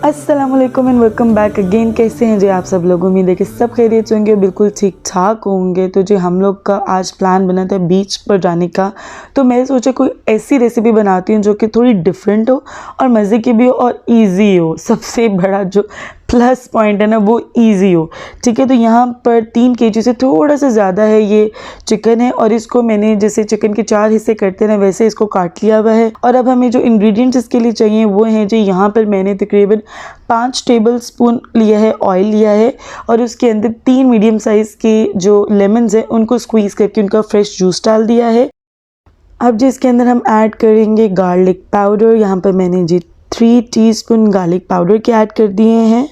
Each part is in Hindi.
अस्सलाम वालेकुम एंड वेलकम बैक अगेन। कैसे हैं जी आप सब लोग? उम्मीद है कि सब खैरियत होंगे, बिल्कुल ठीक ठाक होंगे। तो जी हम लोग का आज प्लान बना था बीच पर जाने का। तो मैं सोचा कोई ऐसी रेसिपी बनाती हूँ जो कि थोड़ी डिफरेंट हो और मज़े की भी हो और इजी हो। सबसे बड़ा जो प्लस पॉइंट है ना वो इजी हो। ठीक है, तो यहाँ पर 3 kg से थोड़ा सा ज़्यादा है ये चिकन है और इसको मैंने जैसे चिकन के 4 हिस्से करते हैं वैसे इसको काट लिया हुआ है। और अब हमें जो इंग्रेडिएंट्स इसके लिए चाहिए वो हैं जी, यहाँ पर मैंने तकरीबन 5 टेबलस्पून लिया है ऑयल लिया है और उसके अंदर 3 मीडियम साइज़ के जो लेमन्स हैं उनको स्क्वीज़ करके उनका फ्रेश जूस डाल दिया है। अब जी इसके अंदर हम ऐड करेंगे गार्लिक पाउडर। यहाँ पर मैंने जी 3 टीस्पून गार्लिक पाउडर के ऐड कर दिए हैं।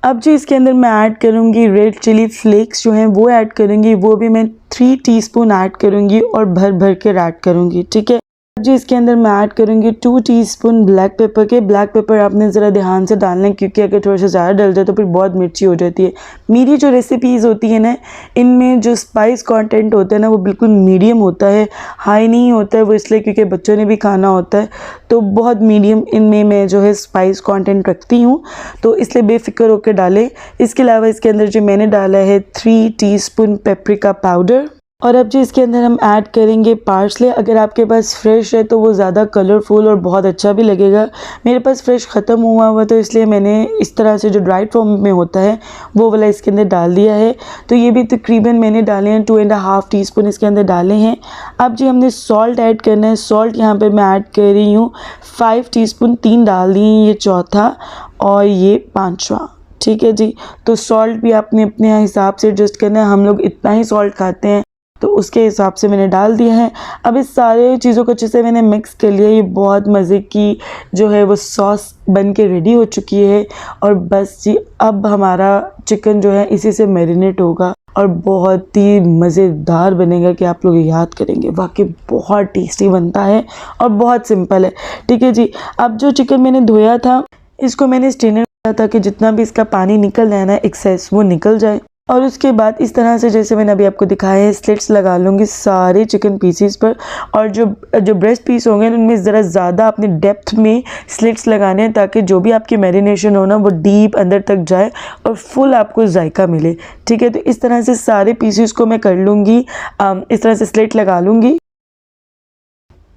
अब जी इसके अंदर मैं ऐड करूँगी रेड चिली फ्लेक्स जो हैं वो ऐड करूँगी, वो भी मैं 3 टीस्पून ऐड करूँगी और भर भर के ऐड करूँगी। ठीक है, अब जी इसके अंदर मैं ऐड करूँगी 2 टीस्पून ब्लैक पेपर के। ब्लैक पेपर आपने ज़रा ध्यान से डालना है क्योंकि अगर थोड़ा सा ज़्यादा डल जाए तो फिर बहुत मिर्ची हो जाती है। मेरी जो रेसिपीज़ होती है ना इनमें जो स्पाइस कंटेंट होता है ना वो बिल्कुल मीडियम होता है, हाई नहीं होता है। वो इसलिए क्योंकि बच्चों ने भी खाना होता है तो बहुत मीडियम इनमें मैं जो है स्पाइस कंटेंट रखती हूँ, तो इसलिए बेफिक्र होकर डालें। इसके अलावा इसके अंदर जो मैंने डाला है 3 टीस्पून पेपरिका पाउडर। और अब जी इसके अंदर हम ऐड करेंगे पार्सले। अगर आपके पास फ्रेश है तो वो ज़्यादा कलरफुल और बहुत अच्छा भी लगेगा। मेरे पास फ्रेश ख़त्म हुआ तो इसलिए मैंने इस तरह से जो ड्राइड फॉर्म में होता है वो वाला इसके अंदर डाल दिया है। तो ये भी तकरीबन मैंने डाले हैं 2.5 टीस्पून इसके अंदर डाले हैं। अब जी हमने सॉल्ट ऐड करना है। सॉल्ट यहाँ पर मैं ऐड कर रही हूँ 5 टीस्पून, 3 डाल दी, ये चौथा और ये 5वां। ठीक है जी, तो सॉल्ट भी आपने अपने हिसाब से एडजस्ट करना है। हम लोग इतना ही सॉल्ट खाते हैं तो उसके हिसाब से मैंने डाल दिया है। अब इस सारे चीज़ों को अच्छे से मैंने मिक्स कर लिया। ये बहुत मज़े की जो है वो सॉस बन के रेडी हो चुकी है और बस जी अब हमारा चिकन जो है इसी से मैरिनेट होगा और बहुत ही मज़ेदार बनेगा कि आप लोग याद करेंगे। वाकई बहुत टेस्टी बनता है और बहुत सिंपल है। ठीक है जी, अब जो चिकन मैंने धोया था इसको मैंने स्ट्रेनर किया ताकि जितना भी इसका पानी निकल जाए ना एक्सेस वो निकल जाए। और उसके बाद इस तरह से जैसे मैंने अभी आपको दिखाया है स्लिट्स लगा लूँगी सारे चिकन पीसीस पर। और जो ब्रेस्ट पीस होंगे उनमें ज़रा ज़्यादा अपने डेप्थ में स्लिट्स लगाने हैं ताकि जो भी आपकी मैरिनेशन हो ना वो डीप अंदर तक जाए और फुल आपको जायका मिले। ठीक है, तो इस तरह से सारे पीसीस को मैं कर लूँगी, इस तरह से स्लिट लगा लूँगी।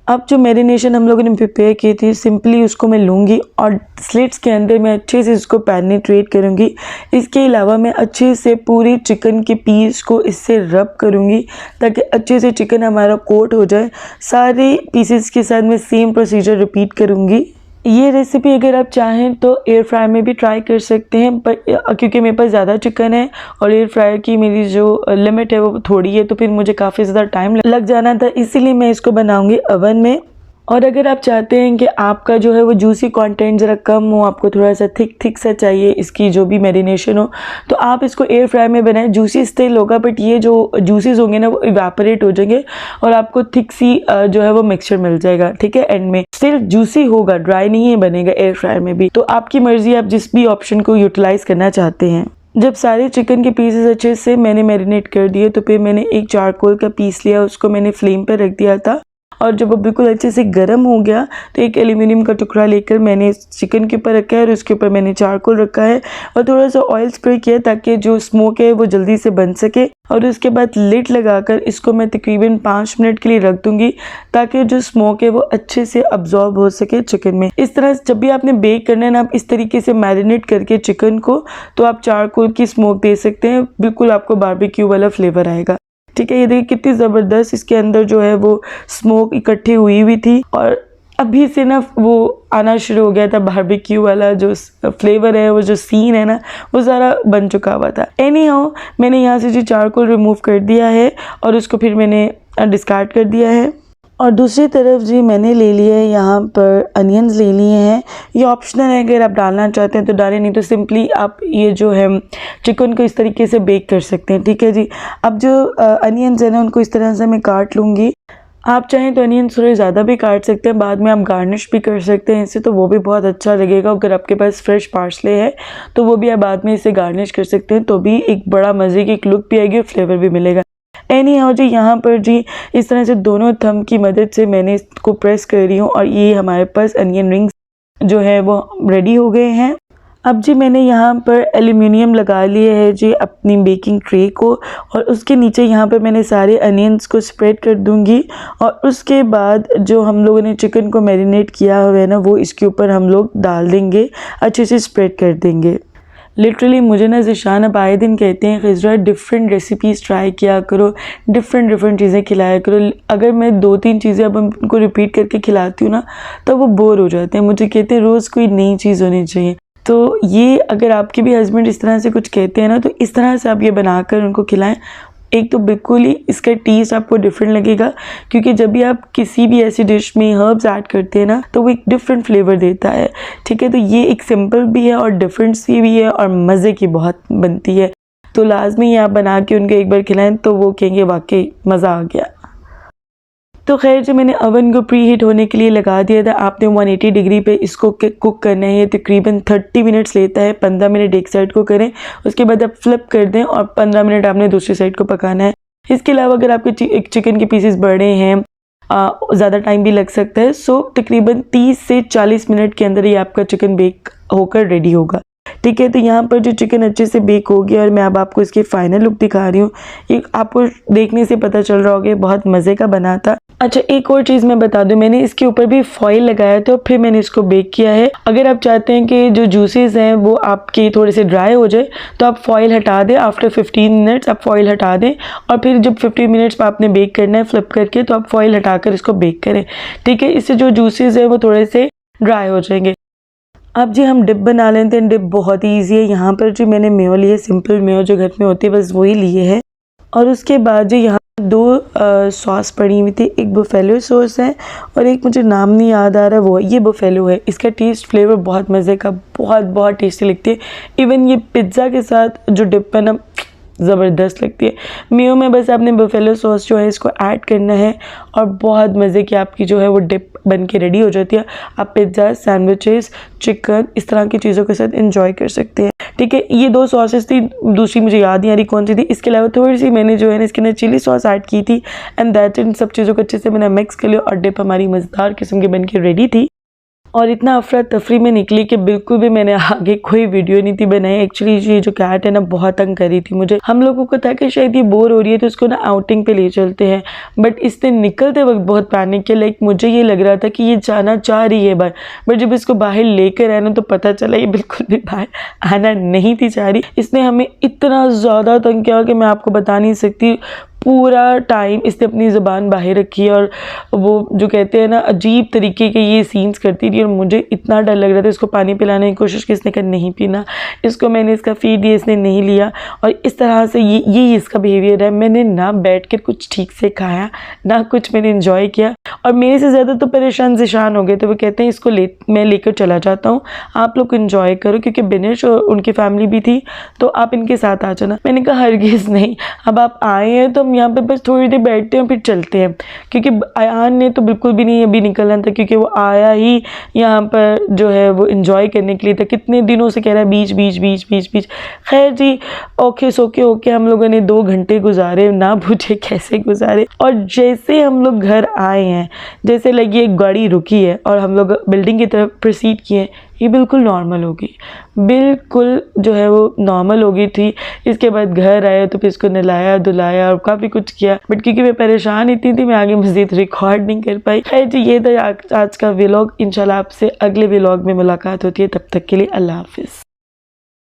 अब जो मैरिनेशन हम लोगों ने प्रिपेयर की थी सिंपली उसको मैं लूँगी और स्लिट्स के अंदर मैं अच्छे से इसको पेनिट्रेट करूँगी। इसके अलावा मैं अच्छे से पूरी चिकन के पीस को इससे रब करूँगी ताकि अच्छे से चिकन हमारा कोट हो जाए। सारे पीसेस के साथ मैं सेम प्रोसीजर रिपीट करूँगी। ये रेसिपी अगर आप चाहें तो एयर फ्रायर में भी ट्राई कर सकते हैं, पर क्योंकि मेरे पास ज़्यादा चिकन है और एयर फ्रायर की मेरी जो लिमिट है वो थोड़ी है तो फिर मुझे काफ़ी ज़्यादा टाइम लग जाना था, इसीलिए मैं इसको बनाऊंगी ओवन में। और अगर आप चाहते हैं कि आपका जो है वो जूसी कंटेंट ज़रा कम हो, आपको थोड़ा सा थिक सा चाहिए इसकी जो भी मैरिनेशन हो, तो आप इसको एयर फ्राई में बनाएं। जूसी स्टिल होगा बट ये जो जूसीज होंगे ना वो इवेपोरेट हो जाएंगे और आपको थिक सी जो है वो मिक्सचर मिल जाएगा। ठीक है, एंड में स्टिल जूसी होगा, ड्राई नहीं है बनेगा एयर फ्राई में भी। तो आपकी मर्जी, आप जिस भी ऑप्शन को यूटिलाइज़ करना चाहते हैं। जब सारे चिकन के पीसेस अच्छे से मैंने मैरिनेट कर दिए तो फिर मैंने एक चारकोल का पीस लिया, उसको मैंने फ्लेम पर रख दिया था और जब वो बिल्कुल अच्छे से गर्म हो गया तो एक एल्यूमिनियम का टुकड़ा लेकर मैंने चिकन के ऊपर रखा है और उसके ऊपर मैंने चारकोल रखा है और थोड़ा सा ऑयल स्प्रे किया ताकि जो स्मोक है वो जल्दी से बन सके। और उसके बाद लिड लगाकर इसको मैं तकरीबन 5 मिनट के लिए रख दूंगी ताकि जो स्मोक है वो अच्छे से अब्जॉर्ब हो सके चिकन में। इस तरह जब भी आपने बेक करना है ना आप इस तरीके से मैरिनेट करके चिकन को तो आप चारकोल की स्मोक दे सकते हैं, बिल्कुल आपको बारबेक्यू वाला फ्लेवर आएगा। ठीक है, ये देखिए कितनी ज़बरदस्त इसके अंदर जो है वो स्मोक इकट्ठी हुई हुई थी और अभी से ना वो आना शुरू हो गया था बारबेक्यू वाला जो फ्लेवर है, वो जो सीन है ना वो सारा बन चुका हुआ था। एनी हाउ मैंने यहाँ से जो चारकोल रिमूव कर दिया है और उसको फिर मैंने डिस्कार्ड कर दिया है। और दूसरी तरफ जी मैंने ले लिए है यहाँ पर अनियंस ले लिए हैं। ये ऑप्शनल है, अगर आप डालना चाहते हैं तो डालें, नहीं तो सिंपली आप ये जो है चिकन को इस तरीके से बेक कर सकते हैं। ठीक है जी, अब जो अनियंस है ना उनको इस तरह से मैं काट लूँगी। आप चाहें तो अनियन थोड़े ज़्यादा भी काट सकते हैं, बाद में आप गार्निश भी कर सकते हैं इससे, तो वो भी बहुत अच्छा लगेगा। अगर आपके पास फ्रेश पार्सले है तो वो भी आप बाद में इसे गार्निश कर सकते हैं, तो भी एक बड़ा मज़े की एक लुक भी आएगी और फ्लेवर भी मिलेगा। एनी हाउ जी यहाँ पर जी इस तरह से दोनों थंब की मदद से मैंने इसको प्रेस कर रही हूँ और ये हमारे पास अनियन रिंग्स जो है वो रेडी हो गए हैं। अब जी मैंने यहाँ पर एल्युमिनियम लगा लिए है जी अपनी बेकिंग ट्रे को, और उसके नीचे यहाँ पर मैंने सारे अनियंस को स्प्रेड कर दूँगी, और उसके बाद जो हम लोगों ने चिकन को मैरिनेट किया हुआ है ना, वो इसके ऊपर हम लोग डाल देंगे, अच्छे से स्प्रेड कर देंगे। लिटरली मुझे ना ज़िशान अब आए दिन कहते हैं खिज़रा डिफरेंट रेसिपीज़ ट्राई किया करो, डिफरेंट चीज़ें खिलाया करो। अगर मैं 2-3 चीज़ें अब उनको रिपीट करके खिलाती हूँ ना, तो वो बोर हो जाते हैं। मुझे कहते हैं रोज़ कोई नई चीज़ होनी चाहिए। तो ये अगर आपके भी हस्बैंड इस तरह से कुछ कहते हैं ना, तो इस तरह से आप ये बनाकर उनको खिलाएं। एक तो बिल्कुल ही इसका टेस्ट आपको डिफरेंट लगेगा, क्योंकि जब भी आप किसी भी ऐसी डिश में हर्ब्स ऐड करते हैं ना, तो वो एक डिफरेंट फ्लेवर देता है। ठीक है, तो ये एक सिंपल भी है और डिफरेंट सी भी है और मज़े की बहुत बनती है। तो लाजमी आप बना के उनको एक बार खिलाएं तो वो कहेंगे वाकई मज़ा आ गया। तो खैर जब मैंने अवन को प्री हीट होने के लिए लगा दिया था, आपने 180 डिग्री पे इसको कुक करना है। ये तकरीबन 30 मिनट्स लेता है। 15 मिनट एक साइड को करें, उसके बाद आप फ्लिप कर दें और 15 मिनट आपने दूसरी साइड को पकाना है। इसके अलावा अगर आपके चिकन के पीसेस बड़े हैं, ज़्यादा टाइम भी लग सकता है। सो तकरीबन 30 से 40 मिनट के अंदर ही आपका चिकन बेक होकर रेडी होगा। ठीक है, तो यहाँ पर जो चिकन अच्छे से बेक हो गया और मैं अब आपको इसकी फाइनल लुक दिखा रही हूँ। ये आपको देखने से पता चल रहा होगा बहुत मज़े का बना था। अच्छा, एक और चीज़ मैं बता दूं, मैंने इसके ऊपर भी फॉइल लगाया था और फिर मैंने इसको बेक किया है। अगर आप चाहते हैं कि जो जूसेस हैं वो आपके थोड़े से ड्राई हो जाए, तो आप फॉइल हटा दें। आफ्टर 15 मिनट्स आप फॉइल हटा दें, और फिर जब 15 मिनट्स आपने बेक करना है फ्लिप करके, तो आप फॉइल हटाकर इसको बेक करें। ठीक है, इससे जो जूसेस हैं वो थोड़े से ड्राई हो जाएंगे। अब जी हम डिप बना लेते हैं। डिप बहुत ही ईजी है। यहाँ पर जी मैंने मेयो लिए, सिंपल मेयो जो घर में होती है बस वही लिए है। और उसके बाद जो यहाँ 2 सॉस पड़ी हुई थी, एक बुफेलो सॉस है और एक मुझे नाम नहीं याद आ रहा, वो ये बुफेलो है। इसका टेस्ट फ्लेवर बहुत मज़े का, बहुत टेस्टी लगती है। इवन ये पिज़्ज़ा के साथ जो डिप है ना, ज़बरदस्त लगती है। मेयो में बस आपने बुफेलो सॉस जो है इसको ऐड करना है और बहुत मज़े की आपकी जो है वो डिप बन के रेडी हो जाती है। आप पिज़्ज़ा, सैंडविचेस, चिकन इस तरह की चीज़ों के साथ एंजॉय कर सकते हैं। ठीक है, ये 2 सॉसेस थी, दूसरी मुझे याद नहीं आ रही कौन सी थी। इसके अलावा थोड़ी सी मैंने जो है ना इसके अंदर चिली सॉस ऐड की थी, एंड दैट इन सब चीज़ों को अच्छे से मैंने मिक्स कर लिया और डिप हमारी मज़ेदार किस्म की बन के रेडी थी। और इतना अफरा तफरी में निकली कि बिल्कुल भी मैंने आगे कोई वीडियो नहीं थी बनाई। एक्चुअली ये जो कैट है ना बहुत तंग कर रही थी मुझे। हम लोगों को था कि शायद ये बोर हो रही है तो इसको ना आउटिंग पे ले चलते हैं, बट इसने निकलते वक्त बहुत पैनिक किया। लाइक मुझे ये लग रहा था कि ये जाना चाह रही है बाहर, बट जब इसको बाहर लेकर आया ना तो पता चला ये बिल्कुल भी बाहर आना नहीं थी चाह रही। इसने हमें इतना ज़्यादा तंग किया कि मैं आपको बता नहीं सकती। पूरा टाइम इसने अपनी ज़ुबान बाहर रखी और वो जो कहते हैं ना अजीब तरीके के ये सीन्स करती थी, और मुझे इतना डर लग रहा था। इसको पानी पिलाने की कोशिश की, इसने कहा नहीं पीना। इसको मैंने इसका फीड दिया, इसने नहीं लिया, और इस तरह से ये इसका बिहेवियर है। मैंने ना बैठ कर कुछ ठीक से खाया, ना कुछ मैंने इन्जॉय किया, और मेरे से ज़्यादा तो परेशान ज़िशान हो गए। तो वो कहते हैं इसको मैं लेकर चला जाता हूँ, आप लोग इन्जॉय करो, क्योंकि बिनिश और उनकी फैमिली भी थी तो आप इनके साथ आ जाना। मैंने कहा हरगिज़ नहीं, अब आप आए हैं तो यहाँ पे बस थोड़ी देर बैठते हैं फिर चलते हैं, क्योंकि अयान ने तो बिल्कुल भी नहीं अभी निकलना था, क्योंकि वो आया ही यहाँ पर जो है वो एंजॉय करने के लिए था। कितने दिनों से कह रहा है बीच। खैर जी, ओके सोके होके हम लोगों ने 2 घंटे गुजारे, ना पूछे कैसे गुजारे। और जैसे हम लोग घर आए हैं, जैसे लगी एक गाड़ी रुकी है और हम लोग बिल्डिंग की तरफ प्रोसीड किए, ये बिल्कुल नॉर्मल होगी, बिल्कुल जो है वो नॉर्मल हो गई थी। इसके बाद घर आया तो फिर इसको नहलाया धुलाया और काफ़ी कुछ किया, बट क्योंकि मैं परेशान इतनी थी मैं आगे मज़ीद रिकॉर्ड नहीं कर पाई। खैर जी, ये था आज का व्लॉग। इंशाल्लाह आपसे अगले व्लॉग में मुलाकात होती है, तब तक के लिए अल्लाह हाफिज़।